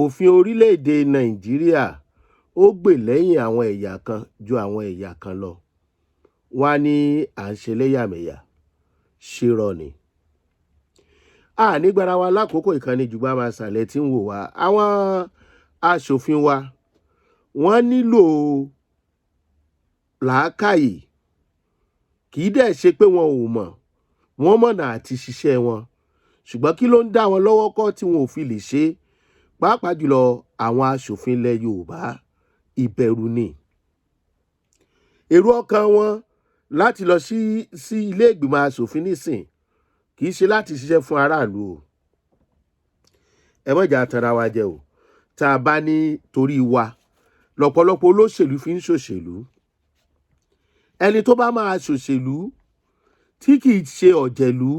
òfin orílẹ̀-èdè Nàìjíríà ó gbè lẹ́yìn àwọn ẹ̀yà kan ju àwọn ẹ̀yà kan lọ. Wọ́n á ní à ń ṣe ẹlẹ́yàmẹ̀yà, ṣírọ́ ni. A ní gbára wa lákòókò ìkànnì jùgbọ́n máa ṣàlẹ̀ tí ń wò wá. Àwọn aṣòfin wa wọ́n nílò làákàyè, kì í dẹ̀ ṣe pé wọn ò mọ̀, wọ́n mọ̀nà àti ṣiṣẹ́ wọn, ṣùgbọ́n kí ló ń dá wọn lọ́wọ́ kọ́ tí wọn ò fi lè ṣe é? Pàápàá jùlọ àwọn aṣòfin ilẹ̀ Yorùbá, ìbẹ̀rù ni. Èrò ọkàn wọn láti lọ sí ilé ìgbìmọ̀ aṣòfin nísìn kì í ṣe láti ṣiṣẹ́ fún aráàlú o. Ẹ má jà tanra wa jẹ o. Tá a bá ní torí wa lọ́pọ̀lọpọ̀ olóṣèlú fi ń ṣòṣèlú. Ẹni tó bá máa ṣòṣèlú tí kì í ṣe ọ̀jẹ̀lú,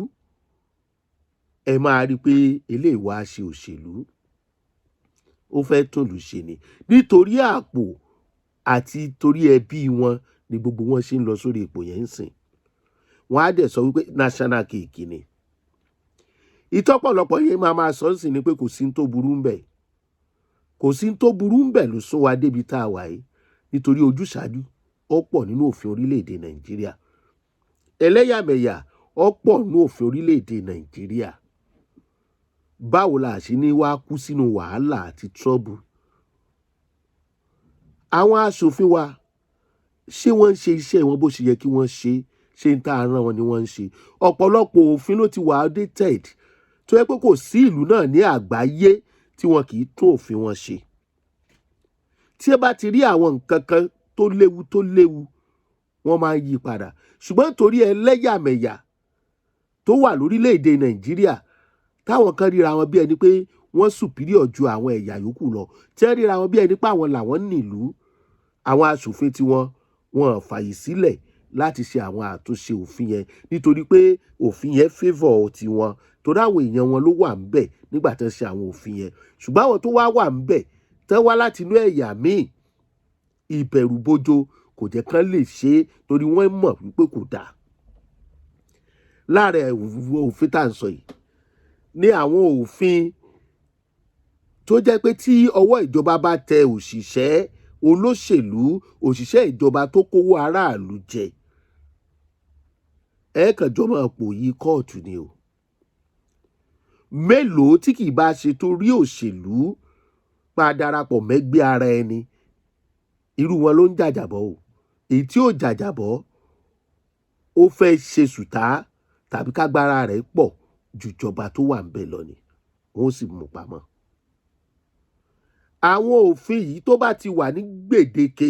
ẹ máa rí i pé eléyìí wá ṣe òṣèlú, ó fẹ́ tòlù ṣe ni. Nítorí àpò àti torí ẹbí wọn ni gbogbo wọn ṣe ń lọ sórí ipò yẹn ń sìn. Wọ́n á dẹ̀ sọ wípé national cake ni. Ìtọ́pọ̀lọpọ̀ yẹn máa sọ sí ni pé kò sí ní tó burú ń bẹ̀. Kò sí ní tó burú ń bẹ̀ ló sún wa débi tá a wà yìí, nítorí ojúṣàájú ó pọ̀ nínú òfin orílẹ̀-èdè Nàìjíríà. Ẹlẹ́yàmẹ̀yà ó pọ̀ nínú òfin orílẹ̀-èdè Nàìjíríà. Báwo la ṣe ní wá kú sínú wàhálà àti trouble? Àwọn aṣòfin wa, ṣé wọ́n ń ṣe iṣẹ́ wọn bó ṣe yẹ kí wọ́n ṣe ń tá a rán wọn ni wọ́n ń ṣe? Ọ̀pọ̀lọpọ̀ òfin ló ti wà outdated, tó yẹ pé kò sí ìlú náà ní àgbáyé tí wọn kì í tún òfin wọn ṣe. Tí ẹ bá ti rí àwọn nǹkan kan tó léwu, wọ́n máa ń yí padà. Ṣùgbọ́n nítorí ẹlẹ́yàmẹ̀yà tó wà lórílẹ̀-èdè Nàìjíríà, táwọn kan ríra wọn bí ẹni pé wọ́n superior ju àwọn ẹ̀yà yòókù lọ, tí wọ́n ríra wọn bí ẹni pé àwọn làwọn nílùú, àwọn aṣòfin tí wọn fàyè sílẹ̀ láti ṣe àwọn àtúnṣe òfin yẹn, nítorí pé òfin yẹn favour tiwọn, torí àwọn èèyàn wọn ló wà ń bẹ̀ nígbà tí wọ́n ṣe àwọn òfin yẹn. Ṣùgbọ́n àwọn tó wà ń bẹ̀ tán wá láti inú ẹ̀yà míì, ìbẹ̀rù bojo kò jẹ́ kán lè ṣe é, torí wọ́n mọ̀ wípé kò dáa. Lára òfin tá à ń sọ yìí ní àwọn òfin tó jẹ́ pé tí ọwọ́ ìjọba bá tẹ òṣìṣẹ́ olóṣèlú, òṣìṣẹ́ ìjọba tó kówó aráàlú jẹ, kànjọ́ máa pò yí kóòtù ni o. Mélòó tí kì í bá ṣe torí òṣèlú pa darapọ̀ mẹ́gbẹ́ ara ẹni, irú wọn ló ń jàjàbọ̀ o. Èyí tí ó jàjàbọ̀ ó fẹ́ ṣe sùtá tàbí kágbára rẹ̀ pọ̀ ju ìjọba tó wà ń bẹ̀ lọ ni, wọ́n sì mú pamọ́. Àwọn òfin yìí tó bá ti wà ní gbèdéke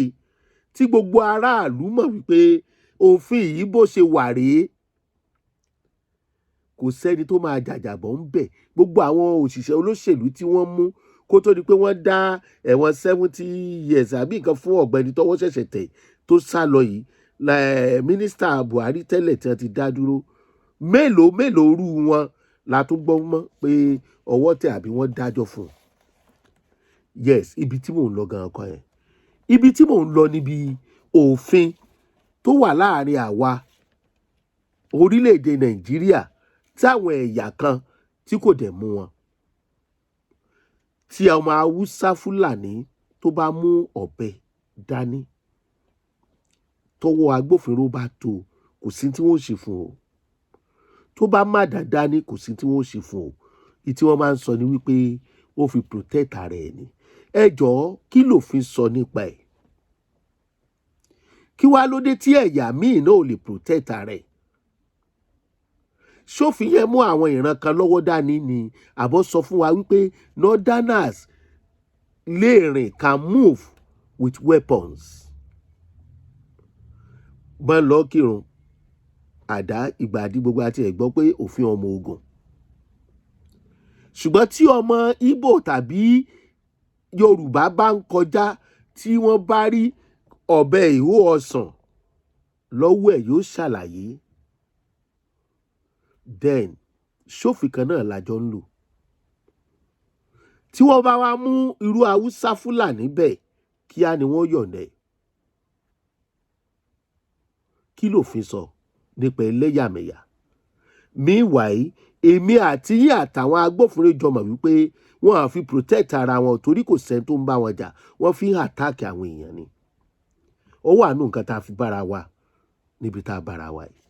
tí gbogbo aráàlú mọ̀ wípé òfin yìí bó ṣe wà rèé, kò sẹ́ni tó máa jàjàbọ̀ ń bẹ̀. Gbogbo àwọn òṣìṣẹ́ olóṣèlú tí wọ́n mú kó tó di pé wọ́n dá ẹ̀wọ̀n 70 years àbí nǹkan fún ọ̀gbẹ́ni tọ́wọ́ ṣẹ̀ṣẹ̀ tẹ̀ tó sá lọ yìí, mínísítà Buhari tẹ́lẹ̀ tí wọ́n ti dá dúró, mélòó rú wọn la tún gbọ́ mọ́ pé ọwọ́ tẹ̀ àbí wọ́n dájọ́ fún un. Yes, ibi tí mò ń lọ gan-an kan yẹn. Ibi tí mò ń lọ níbi òfin tó wà láàrin àwa orílẹ̀-èdè Nàìjíríà tí àwọn ẹ̀yà kan tí kò dẹ̀ mú wọn. Tí ọmọ Haúsá Fúlàní tó bá mú ọ̀bẹ dání, tọwọ́ agbófinró bá tó, kò sí tí wọ́n ṣe fún o. Tó bá má dáadáa ní, kò sí tí wọ́n ṣe fún o. Ìtí wọ́n máa ń sọ ni wípé ó fi protect ara ẹ̀ ni. Ẹ jọ̀ọ́, kí lòfin sọ nípa ẹ̀? Kí wá ló dé tí ẹ̀yà míì náà ò lè protect ara ẹ̀? Ṣófin yẹn mú àwọn ìran kan lọ́wọ́ dání ni àbọ̀ sọ fún wa wípé northerners lè rìn, can move with weapons? Bọ́n lọ kírun, àdá, ìgbàdí, gbogbo àti ẹ̀ gbọ́ pé òfin ọmọ ogun. Ṣùgbọ́n tí ọmọ Ìgbò tàbí Yorùbá bá ń kọjá, tí wọ́n bá rí ọ̀bẹ ìhó ọsàn lọ́wọ́ ẹ̀, yóò ṣàlàyé. Then ṣófin kan náà lájọ ń lò. Tí wọ́n bá wá mú irú Haúsá Fúlàní bẹ́ẹ̀, kíá ni wọ́n yọ̀ǹda ẹ̀. Kí lòfin sọ nípa ẹlẹ́yàmẹ̀yà? meanwhile èmi àti yín àtàwọn agbófinró jọ mọ̀ wípé wọ́n á fi protect ara wọn torí kò sẹ́ni tó ń bá wọn jà, wọ́n fi ń attack àwọn èèyàn ni. Ó wà nù nǹkan tá a fi bára wa níbi tá a bára wa yìí.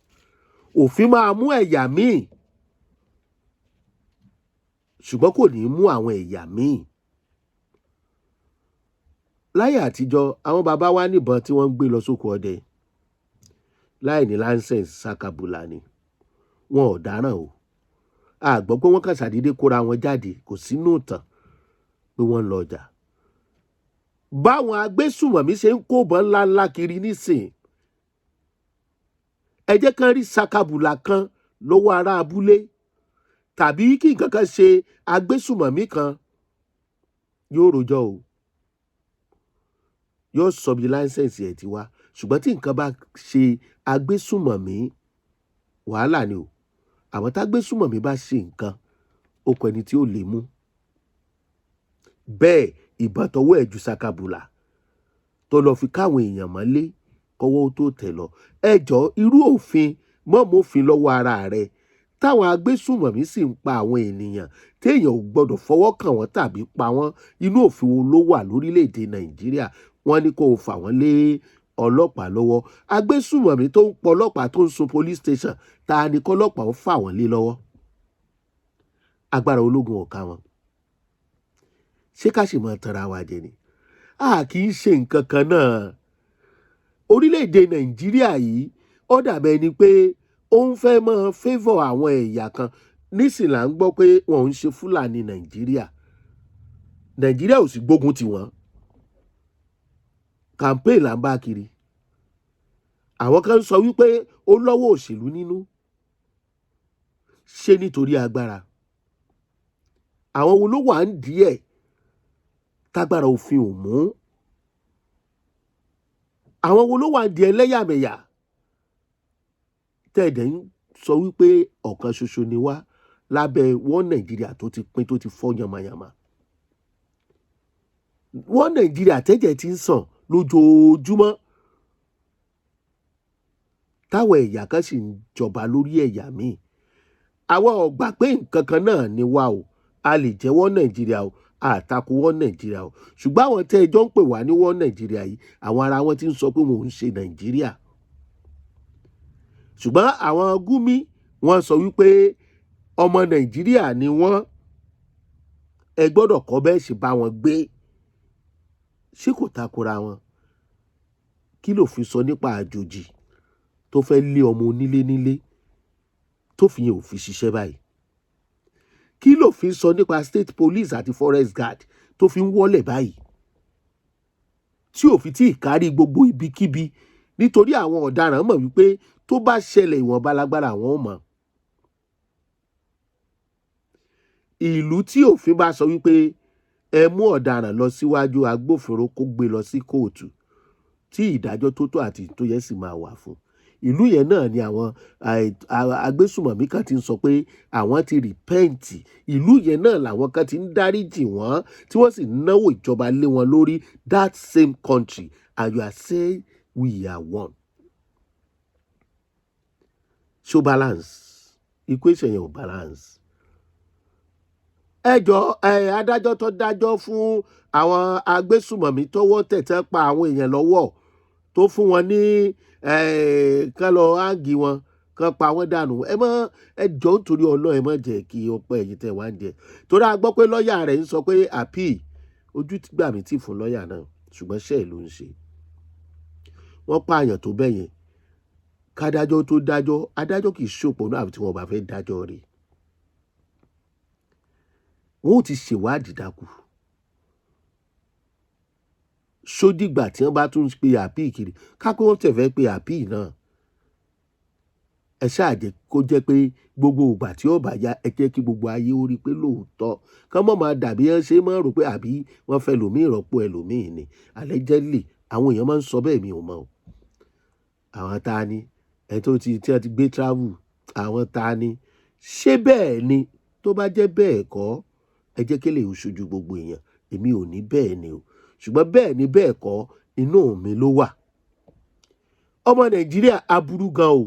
Òfin máa mú ẹ̀yà míì ṣùgbọ́n kò ní mú àwọn ẹ̀yà míì. Láyé àtijọ́ àwọn bàbá wa níbọn tí wọ́n ń gbé lọ sóko ọdẹ láì ní láńsẹ̀nsì sakabula ni, wọn ò dáràn o. A gbọ́ pé wọ́n kàn ṣàdédé kóra wọn jáde, kò sínú ìtàn pé wọ́n ń lọ ọjà. Báwọn agbésùmọ̀mí ṣe ń kóbọn ńláńlá kiri nísìn, ẹ jẹ́ kán rí sakabula kan lọ́wọ́ ará abúlé tàbí kí nǹkan kan ṣe agbésùmọ̀mí kan, yóò rojọ́ o, yóò sọ bí láńsẹ̀nsì ẹ̀ ti wá. Ṣùgbọ́n tí nǹkan bá ṣe agbésùmọ̀mí, wàhálà ni o. Àwọn tágbésùmọ̀mí bá ṣe nǹkan, ó kọ ẹni tí ó lè mú. Bẹ́ẹ̀ ìbọn tọwọ́ ẹ̀ ju sakabula tó lọ fi káwọn èèyàn mọ́lé kọ́wọ́ tó tẹ̀ lọ. Ẹ jọ̀ọ́ irú òfin mọ́mọ́fin lọ́wọ́ ara rẹ̀ táwọn agbésùmọ̀mí sì ń pa àwọn ènìyàn téèyàn ò gbọ́dọ̀ fọwọ́ kàn wọ́n tàbí pa wọ́n. Inú òfin wo ló wà lórílẹ̀‐èdè Nàìjíríà? Wọ́n ní kó o fà wọ́n lé ọlọ́pàá lọ́wọ́. Agbésùmọ̀mí tó ń pọ̀ ọlọ́pàá tó ń sun police station, ta ni kọ́lọ́pàá ó fà wọ́n lé lọ́wọ́? Agbára ológun ò ká wọn. Ṣé ká sì máa tanra wa jẹ ni? A kì í ṣe nǹkan kan náà. Orílẹ̀‐èdè Nàìjíríà yìí ó dàbẹ̀ ni pé ó ń fẹ́ máa favour àwọn ẹ̀yà kan. Nísìn là ń gbọ́ pé wọn ò ń ṣe Fúlàní Nàìjíríà. Nàìjíríà ò sì gbógun tì wọ́n. Campaign là ń bá kiri. Àwọn kan sọ wípé ó lọ́wọ́ òṣèlú nínú. Ṣé nítorí agbára? Àwọn wo ló wà ń díẹ̀ tágbára òfin ò mú? Àwọn wo ló wà ń di ẹlẹ́yàmẹ̀yà tẹ̀dẹ̀ ń sọ wípé ọ̀kan ṣoṣo ni wá lábẹ́ wọ́n Nàìjíríà tó ti pín tó ti fọ́ yamayama? Wọ́n Nàìjíríà tẹ́jẹ̀ ti ń sàn lójoojúmọ́ táwọn ẹ̀yà kan sì ń jọba lórí ẹ̀yà míì. Àwa ò gbà pé nǹkan kan náà ni wá o. A lè jẹ́ wọ́n Nàìjíríà o, àtakò wọ́n Nàìjíríà o. Ṣùgbọ́n àwọn tẹ́ ẹjọ́ ń pè wá ní wọ́n Nàìjíríà yìí, àwọn ara wọn ti ń sọ pé wọn ò ń ṣe Nàìjíríà. Ṣùgbọ́n àwọn Gúmí wọ́n sọ wípé ọmọ Nàìjíríà ni wọ́n, ẹ gbọ́dọ̀ kọ́ bẹ́ẹ̀ ṣe bá wọn gbé. Ṣé kò takora wọn? Kí ló fi sọ nípa àjòjì tó fẹ́ lé ọmọ onílé nílé tó fi yẹn ò fi ṣiṣẹ́ báyìí? Kí ló fi sọ nípa state police àti forest guard tó fi ń wọ́lẹ̀ báyìí tí ò fi tí ì kárí gbogbo ibikíbi? Nítorí àwọn ọ̀daràn mọ̀ wípé tó bá ṣẹlẹ̀ ìwọ̀nba lágbára àwọn ò mọ̀. Ìlú tí òfin bá sọ wípé ẹ mú ọ̀daràn lọ síwájú agbófinró kó gbé lọ sí kóòtù tí ìdájọ́ tó tó àti tó yẹ sì máa wà fún. Ìlú yẹn náà ni àwọn agbésùmọ̀mí kan ti ń sọ pé àwọn ti rìpẹ́ǹtì. Ìlú yẹn náà làwọn kan ti ń dáríjì wọ́n tí wọ́n sì náwó ìjọba lé wọn lórí. That same country, and you are saying we are one. Ṣó balance? Equation yẹn ò balance. Ẹ jọ̀ọ́ adájọ́ tó dájọ́ fún àwọn agbésùmọ̀mí tọ́wọ́ tẹ̀tẹ̀ pa àwọn èèyàn lọ́wọ́ tó fún wọn ní kán lọ áǹgì wọn kán pa wọ́n dànù. Ẹ jọ̀ọ́ nítorí Ọlọ́run ẹ má jẹ́ kí ọpẹ́ ẹ̀yìn tẹ̀ wá ń jẹ. Torí a gbọ́ pé lọ́ọ̀yà rẹ̀ ń sọ pé appeal, ojú gbà mí tì fún lọ́ọ̀yà náà, ṣùgbọ́n ṣẹ́ ẹ̀ ló ń ṣe. Wọ́n pààyàn tó bẹ́yẹn kádájọ́ tó dájọ́, adájọ́ kì í ṣòpò náà àfi tí wọ́n bá fẹ́ dájọ́ rẹ̀. Wọ́n ò ti ṣèwádìí dákú. Ṣódìgbà tí wọ́n bá tún pe àpíì kiri, ká pé wọ́n tẹ̀ fẹ́ pe àpíì náà. Ẹ ṣáà jẹ́ kó jẹ́ pé gbogbo ìgbà tí ó bá yá, ẹ jẹ́ kí gbogbo ayé ó rí pé lóòótọ́. Kán mọ̀ máa dàbí ẹ ṣe máa rò pé àbí wọ́n fẹ́ lòmíì rọ́pò ẹlòmíì ni. Allegedly àwọn èèyàn máa ń sọ bẹ́ẹ̀, mi ò mọ̀ o. Àwọn ta ni? Ẹ tó tí wọ́n ti gbé travel. Àwọn ta ni? Ṣé bẹ́ẹ̀ ni? Tó bá jẹ́ bẹ́ẹ̀ kọ́, ẹ jẹ́ kí lè ṣojú gbogbo èèyàn. Èmi ò ní bẹ́ẹ̀ ni o. Ṣùgbọ́n bẹ́ẹ̀ ni bẹ́ẹ̀ kọ́, inú mi ló wà. Ọmọ Nàìjíríà aburú gan o.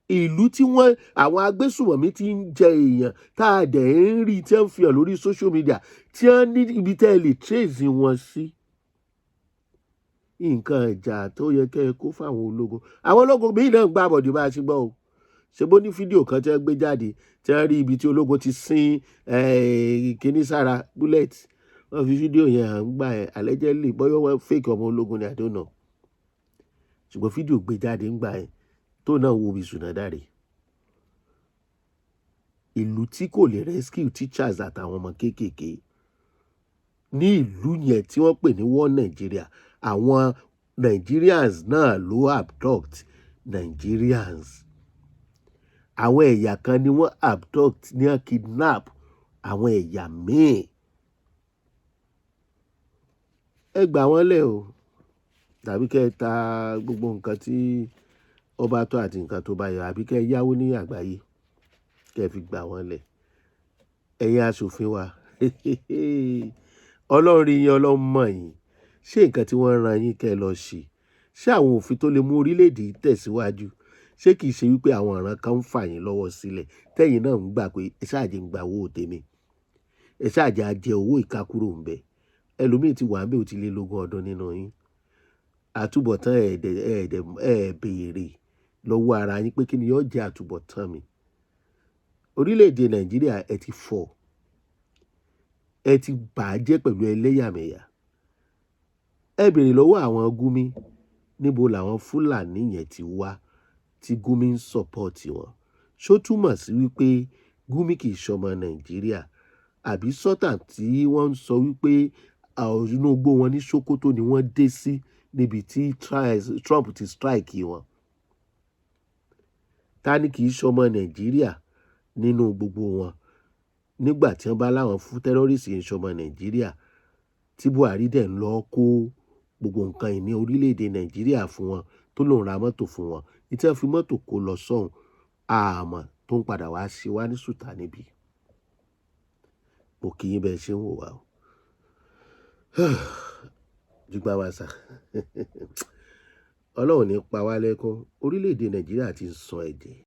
ìlú tí wọ́n àwọn agbésùmọ̀mí ti ń jẹ èèyàn tá a dẹ̀ ń rí tí wọ́n fi hàn lórí social media tí wọ́n ní ibi tẹ́ ẹ lè trace wọn sí. Nǹkan ìjà tó yẹ kẹ́ ẹ kó fáwọn ológun. Àwọn ológun míì náà ń gbá bọ̀dé bá a ṣe gbọ́ o. Ṣé bó ní fídíò kan tí wọ́n gbé jáde tí wọ́n rí ibi tí ológun ti sín kíní sára bullet. Wọ́n fi fídíò yẹn hàn gbà ẹ̀ allegedly bọ́yọ́ wọn fake ọmọ ológun ni I don't know. Ṣùgbọ́n fídíò gbé jáde ń gbà ẹ̀ tó náà wo bí sùnàdàrè. Ìlú tí kò lè rescue teachers àtàwọn ọmọ kéékèèké ní ìlú yẹn tí wọ́n pè ní one Nigeria, àwọn Nigerians náà ló abduct Nigerians. Àwọn ẹ̀yà kan ni wọ́n abduct ní wọ́n kidnap àwọn ẹ̀yà míì. Ẹ gbà wọ́n lẹ̀ o tàbí kẹ́ ẹ ta gbogbo nǹkan tí ó bá tó àti nǹkan tó bá yọ àbí kẹ́ ẹ yáwó ní àgbáyé kẹ́ ẹ fi gbà wọ́n lẹ̀. Ẹ̀yin aṣòfin wa Ọlọ́run rí yín, Ọlọ́run mọ̀ yín. Ṣé nǹkan tí wọ́n ran yín kẹ́ ẹ lọ ṣe? Ṣé àwọn òfin tó lè mú orílẹ̀-èdè tẹ̀síwájú? Ṣé kìí ṣe wípé àwọn ọ̀ràn kan ń fà yín lọ́wọ́ sílẹ̀ tẹ́yìn náà ń gbà pé ẹ ṣáà jẹ́ ń gba owó tèmi, ẹ ṣáà jẹ́ á jẹ owó ìkákúrò ń bẹ. Ẹlòmíì ti wà ń bẹ ó ti lé lógún ọdún nínú yín. Àtúbọ̀tán béèrè lọ́wọ́ ara yín pé kí ni yóò jẹ́ àtúbọ̀tán mi. Orílẹ̀-èdè Nàìjíríà ẹ ti fọ́, ẹ ti bàjẹ́ pẹ̀lú ẹlẹ́yàmẹ̀yà. Ẹ béèrè lọ́wọ́ àwọn Gúmí níbo làwọn Fúlàní yẹn ti wá tí Gúmí ń sọ̀pọ̀tì wọn. Ṣó túmọ̀ sí wípé Gúmí kì í ṣọmọ Nàìjíríà àbí sọ́tà tí wọ́n ń sọ wípé inú igbó wọn ní Sókótó ni wọ́n dé sí níbi tí Trump ti strike wọn. Ta ni kì í ṣọmọ Nàìjíríà nínú gbogbo wọn nígbà tí wọ́n bá láwọn fún tẹ́rọ́rìsì ń ṣọmọ Nàìjíríà tí Buhari dẹ̀ ń lọ kó gbogbo nǹkan ìní orílẹ̀-èdè Nàìjíríà fún wọn tó lòun ra mọ́tò fún wọn ní tí wọ́n fi mọ́tò kó lọ sọ́hùn àmọ́ tó ń padà wá ṣe wá ní sùtà níbí. Mo kì í bẹ́ẹ̀ ṣe ń wò wá o. Jùgbà wa sà. Ọlọ́run ní pa wá lẹ́kún. Orílẹ̀-èdè Nàìjíríà ti ń sọ ẹ̀jẹ̀.